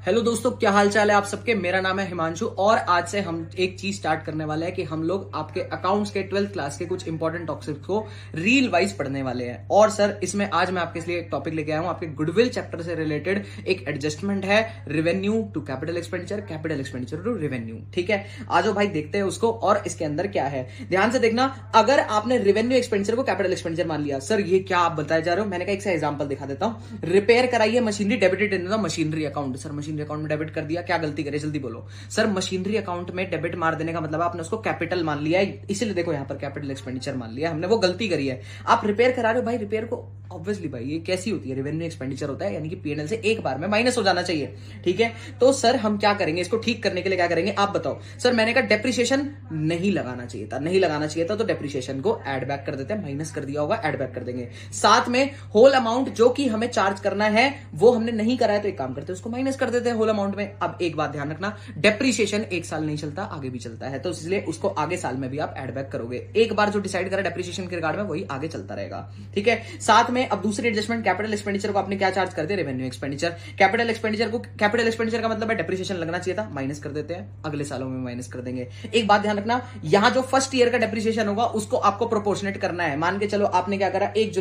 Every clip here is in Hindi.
हेलो दोस्तों, क्या हाल चाल है आप सबके। मेरा नाम है हिमांशु और आज से हम एक चीज स्टार्ट करने वाले हैं कि हम लोग आपके अकाउंट्स के 12th क्लास के कुछ इंपॉर्टेंट टॉपिक्स को रील वाइज पढ़ने वाले हैं। और सर इसमें आज मैं आपके लिए एक टॉपिक लेके आया हूं, आपके गुडविल चैप्टर से रिलेटेड एक एडजस्टमेंट है, revenue to capital expenditure, capital expenditure to revenue. ठीक है, आज भाई देखते हैं उसको। और इसके अंदर क्या है ध्यान से देखना। अगर आपने रेवेन्यू एक्सपेंडिचर को कैपिटल एक्सपेंडिचर मान लिया, सर ये क्या आप बताए जा रहे हो, मैंने कहा एक एग्जाम्पल दिखा देता हूं। रिपेयर कराइए machinery, debited in the machinery account. Sir machinery account में डेबिट कर दिया, क्या गलती करे जल्दी बोलो। सर मशीनरी अकाउंट में डेबिट मार देने का मतलब आपने उसको कैपिटल मान लिया है, इसलिए देखो यहां पर कैपिटल एक्सपेंडिचर मान लिया हमने, वो गलती करी है। आप रिपेयर करा रहे हो भाई, रिपेयर को ऑब्वियसली भाई ये कैसी होती है, रेवेन्यू एक्सपेंडिचर होता है, यानी कि पीएनएल से एक बार में माइनस हो जाना चाहिए। ठीक है, तो सर हम क्या करेंगे, इसको ठीक करने के लिए क्या करेंगे आप बताओ। सर मैंने कहा डेप्रिसिएशन नहीं लगाना चाहिए था, नहीं लगाना चाहिए था, तो डेप्रिसिएशन को एड बैक कर देते हैं, माइनस कर दिया होगा एड बैक कर देंगे। साथ में होल अमाउंट जो कि हमें चार्ज करना है वो हमने नहीं करा है, तो एक काम करते हैं उसको माइनस कर देते हैं होल अमाउंट में। अब एक बात ध्यान रखना, डेप्रिसिएशन एक साल नहीं चलता, आगे भी चलता है, तो इसलिए उसको आगे साल में भी आप एड बैक करोगे। एक बार जो डिसाइड करा डेप्रिसिएशन के रिगार्ड में वही आगे चलता रहेगा। ठीक है, साथ में अब दूसरी एडजस्टमेंट, कैपिटल एक्सपेंडिचर को आपने क्या चार्ज कर दिया, रेवेन्यू एक्सपेंडिचर। कैपिटल एक्सपेंडिचर को, कैपिटल एक्सपेंडिचर का मतलब है डेप्रिसिएशन लगना चाहिए था, माइनस कर देते हैं, अगले सालों में माइनस कर देंगे। एक बात ध्यान रखना, यहां जो फर्स्ट ईयर का डेप्रिसिएशन होगा उसको आपको प्रोपोर्शनेट करना है। मान के चलो आपने क्या करा, 1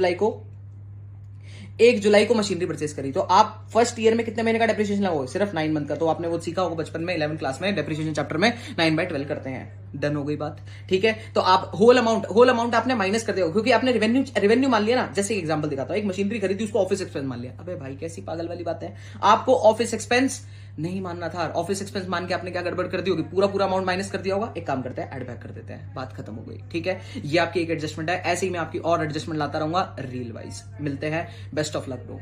जुलाई को मशीनरी परचेस करी, तो आप फर्स्ट ईयर में कितने महीने का डेप्रिसिएशन लगाओगे, सिर्फ 9 मंथ का। तो आपने वो सीखा होगा बचपन में 11th क्लास में, डेप्रिसिएशन चैप्टर में 9/12 करते हैं। डन हो गई बात। ठीक है, तो आप होल अमाउंट आपने माइनस कर दिया, क्योंकि आपने रेवेन्यू मान लिया ना। जैसे एग्जांपल दिखाता हूं, एक मशीनरी खरीदी, उसको ऑफिस एक्सपेंस मान लिया। अबे भाई कैसी पागल वाली बात है, आपको ऑफिस एक्सपेंस नहीं मानना था, ऑफिस एक्सपेंस मान के आपने क्या गड़बड़ कर दी होगी, पूरा अमाउंट माइनस कर दिया होगा। एक काम करते हैं एड बैक कर देते हैं, बात खत्म हो गई। ठीक है, ये आपकी एक एडजस्टमेंट है, ऐसे ही मैं आपकी और एडजस्टमेंट लाता रहूंगा रील वाइज। मिलते हैं, बेस्ट ऑफ लक ब्रो।